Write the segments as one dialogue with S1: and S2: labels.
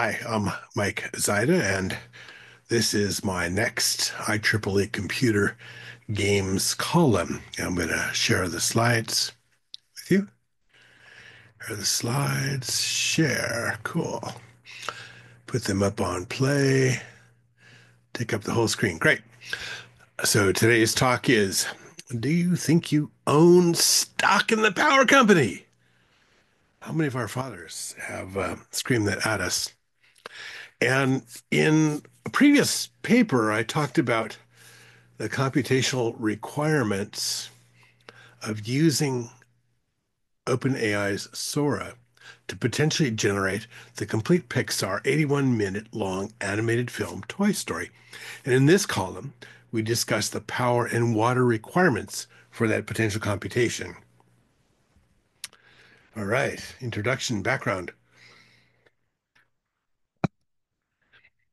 S1: Hi, I'm Mike Zyda, and this is my next IEEE computer games column. I'm going to share the slides with you. Share the slides, share. Cool. Put them up on play. Take up the whole screen. Great. So today's talk is, do you think you own stock in the power company? How many of our fathers have screamed that at us? And in a previous paper, I talked about the computational requirements of using OpenAI's Sora to potentially generate the complete Pixar 81-minute long animated film Toy Story. And in this column, we discuss the power and water requirements for that potential computation. All right, introduction, background.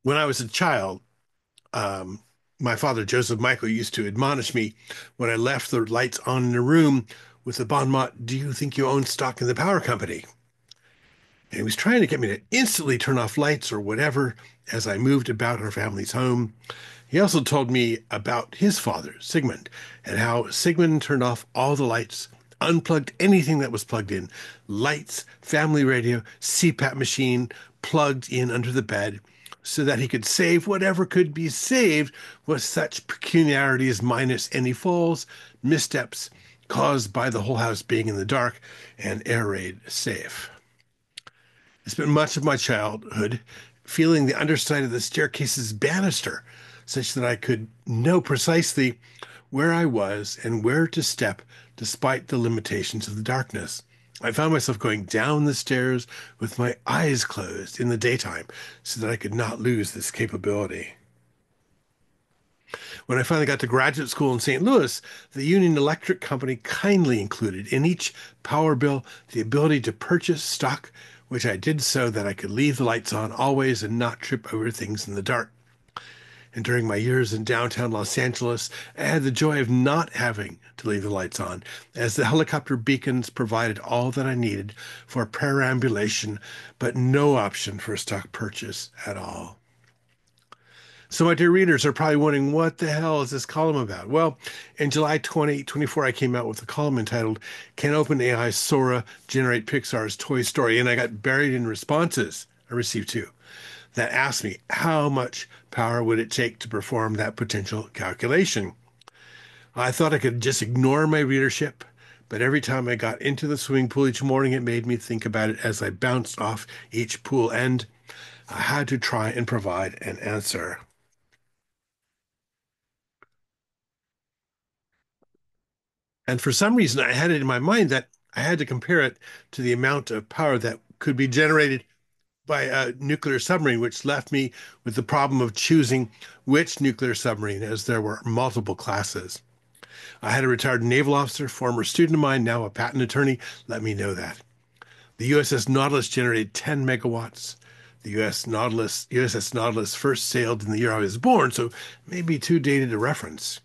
S1: When I was a child, um, my father, Joseph Michael, used to admonish me when I left the lights on in a room with the bon mot, "Do you think you own stock in the power company?" And he was trying to get me to instantly turn off lights or whatever as I moved about our family's home. He also told me about his father, Sigmund, and how Sigmund turned off all the lights, unplugged anything that was plugged in, lights, family radio, CPAP machine, plugged in under the bed, so that he could save whatever could be saved with such peculiarities minus any falls, missteps caused by the whole house being in the dark and air raid safe. I spent much of my childhood feeling the underside of the staircase's banister, such that I could know precisely where I was and where to step despite the limitations of the darkness. I found myself going down the stairs with my eyes closed in the daytime so that I could not lose this capability. When I finally got to graduate school in St. Louis, the Union Electric Company kindly included in each power bill the ability to purchase stock, which I did so that I could leave the lights on always and not trip over things in the dark. And during my years in downtown Los Angeles, I had the joy of not having to leave the lights on, as the helicopter beacons provided all that I needed for perambulation, but no option for a stock purchase at all. So, my dear readers are probably wondering, what the hell is this column about? Well, in July 2024, I came out with a column entitled, Can OpenAI Sora Generate Pixar's Toy Story? And I got buried in responses. I received two that asked me, how much power would it take to perform that potential calculation? I thought I could just ignore my readership, but every time I got into the swimming pool each morning, it made me think about it as I bounced off each pool end. I had to try and provide an answer. And for some reason, I had it in my mind that I had to compare it to the amount of power that could be generated by a nuclear submarine, which left me with the problem of choosing which nuclear submarine, as there were multiple classes. I had a retired naval officer, former student of mine, now a patent attorney, let me know that. The USS Nautilus generated 10 megawatts. The USS Nautilus first sailed in the year I was born, so maybe too dated a reference,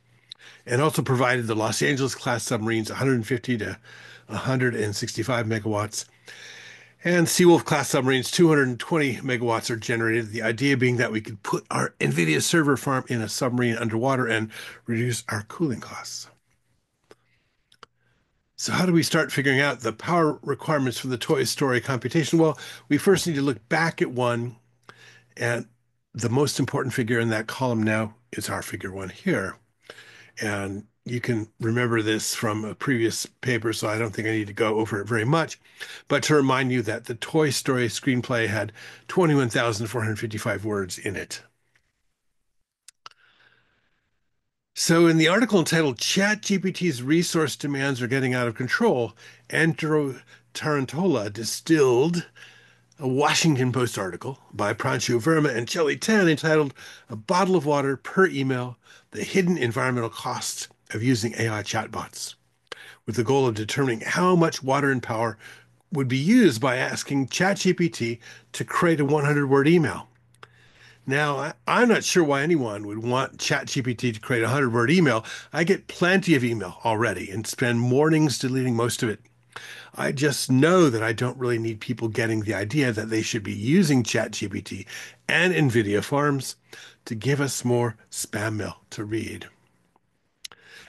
S1: and also provided the Los Angeles class submarines 150 to 165 megawatts. And Seawolf class submarines, 220 megawatts are generated. The idea being that we could put our NVIDIA server farm in a submarine underwater and reduce our cooling costs. So, how do we start figuring out the power requirements for the Toy Story computation? Well, we first need to look back at one, and the most important figure in that column now is our figure one here. And you can remember this from a previous paper, so I don't think I need to go over it very much. But to remind you that the Toy Story screenplay had 21,455 words in it. So, in the article entitled ChatGPT's Resource Demands Are Getting Out of Control, Andrew Tarantola distilled a Washington Post article by Pranchu Verma and Shelley Tan entitled A Bottle of Water Per Email, The Hidden Environmental Costs of Using AI Chatbots, with the goal of determining how much water and power would be used by asking ChatGPT to create a 100-word email. Now, I'm not sure why anyone would want ChatGPT to create a 100-word email. I get plenty of email already and spend mornings deleting most of it. I just know that I don't really need people getting the idea that they should be using ChatGPT and NVIDIA farms to give us more spam mail to read.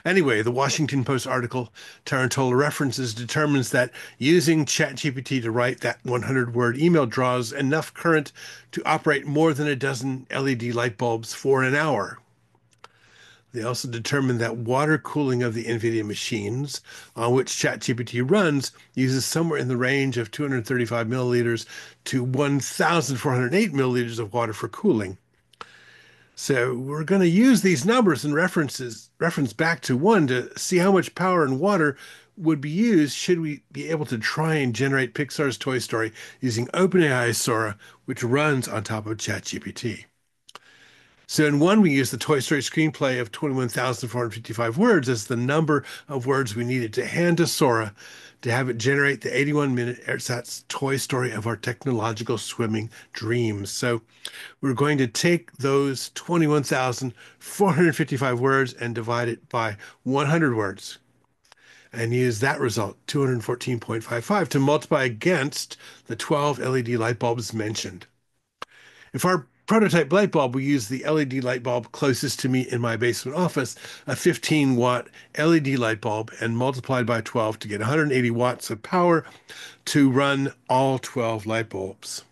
S1: Anyway, the Washington Post article Tarantola references determines that using ChatGPT to write that 100-word email draws enough current to operate more than a dozen LED light bulbs for an hour. They also determined that water cooling of the NVIDIA machines on which ChatGPT runs uses somewhere in the range of 235 milliliters to 1,408 milliliters of water for cooling. So we're going to use these numbers and reference back to one to see how much power and water would be used should we be able to try and generate Pixar's Toy Story using OpenAI Sora, which runs on top of ChatGPT. So in one, we use the Toy Story screenplay of 21,455 words as the number of words we needed to hand to Sora to have it generate the 81-minute ersatz Toy Story of our technological swimming dreams. So we're going to take those 21,455 words and divide it by 100 words and use that result, 214.55, to multiply against the 12 LED light bulbs mentioned. If our prototype light bulb, we use the LED light bulb closest to me in my basement office, a 15-watt LED light bulb, and multiplied by 12 to get 180 watts of power to run all 12 light bulbs.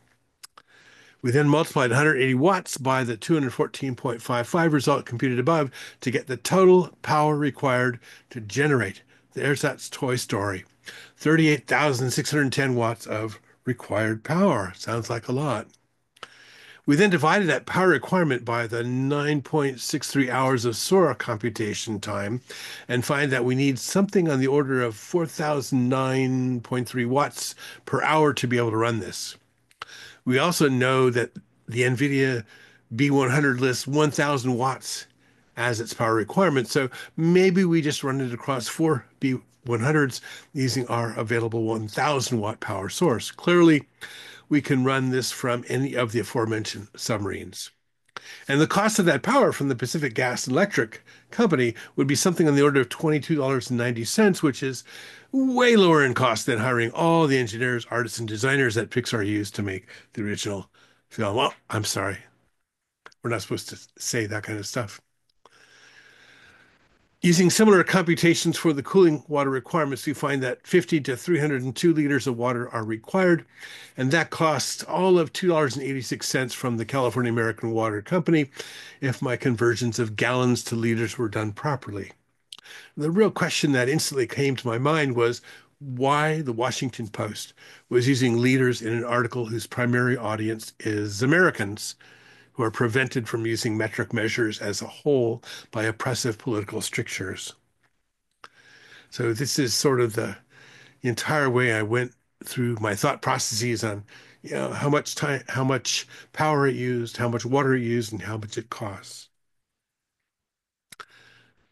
S1: We then multiplied 180 watts by the 214.55 result computed above to get the total power required to generate the ersatz Toy Story. 38,610 watts of required power. Sounds like a lot. We then divided that power requirement by the 9.63 hours of Sora computation time and find that we need something on the order of 4,009.3 watts per hour to be able to run this. We also know that the NVIDIA B100 lists 1,000 watts as its power requirement, so maybe we just run it across four B100s using our available 1,000 watt power source. Clearly, we can run this from any of the aforementioned submarines. And the cost of that power from the Pacific Gas and Electric Company would be something on the order of $22.90, which is way lower in cost than hiring all the engineers, artists, and designers that Pixar used to make the original film. Well, I'm sorry. We're not supposed to say that kind of stuff. Using similar computations for the cooling water requirements, we find that 50 to 302 liters of water are required, and that costs all of $2.86 from the California American Water Company if my conversions of gallons to liters were done properly. The real question that instantly came to my mind was why the Washington Post was using liters in an article whose primary audience is Americans, who are prevented from using metric measures as a whole by oppressive political strictures. So this is sort of the entire way I went through my thought processes on, how much time, how much power it used, how much water it used, and how much it costs.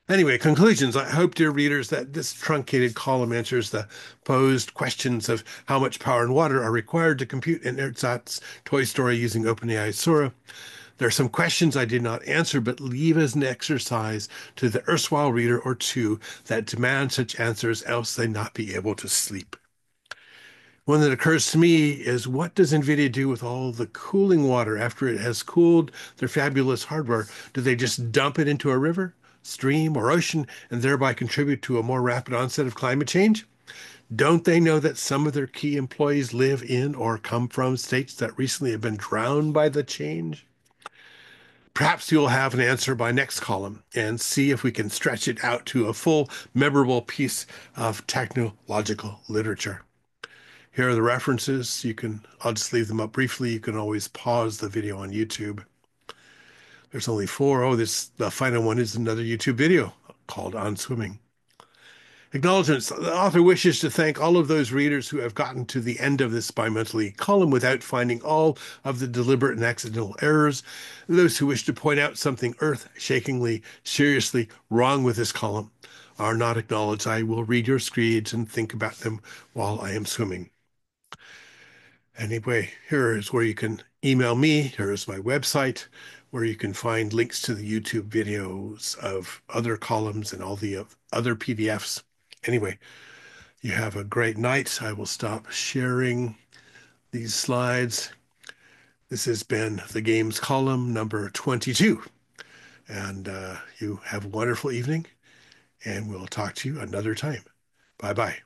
S1: Anyway, conclusions. I hope, dear readers, that this truncated column answers the posed questions of how much power and water are required to compute an ersatz Toy Story using OpenAI Sora. There are some questions I did not answer, but leave as an exercise to the erstwhile reader or two that demand such answers, else they not be able to sleep. One that occurs to me is, what does NVIDIA do with all the cooling water after it has cooled their fabulous hardware? Do they just dump it into a river, stream, or ocean and thereby contribute to a more rapid onset of climate change? Don't they know that some of their key employees live in or come from states that recently have been drowned by the change? Perhaps you'll have an answer by next column and see if we can stretch it out to a full, memorable piece of technological literature. Here are the references. I'll just leave them up briefly. You can always pause the video on YouTube. There's only four. Oh, the final one is another YouTube video called On Swimming. Acknowledgements. The author wishes to thank all of those readers who have gotten to the end of this bi-monthly column without finding all of the deliberate and accidental errors. Those who wish to point out something earth-shakingly, seriously wrong with this column are not acknowledged. I will read your screeds and think about them while I am swimming. Anyway, here is where you can email me. Here is my website, where you can find links to the YouTube videos of other columns and all the other PDFs. Anyway, You have a great night. I will stop sharing these slides. This has been the games column number 22. And you have a wonderful evening, and we'll talk to you another time. Bye bye.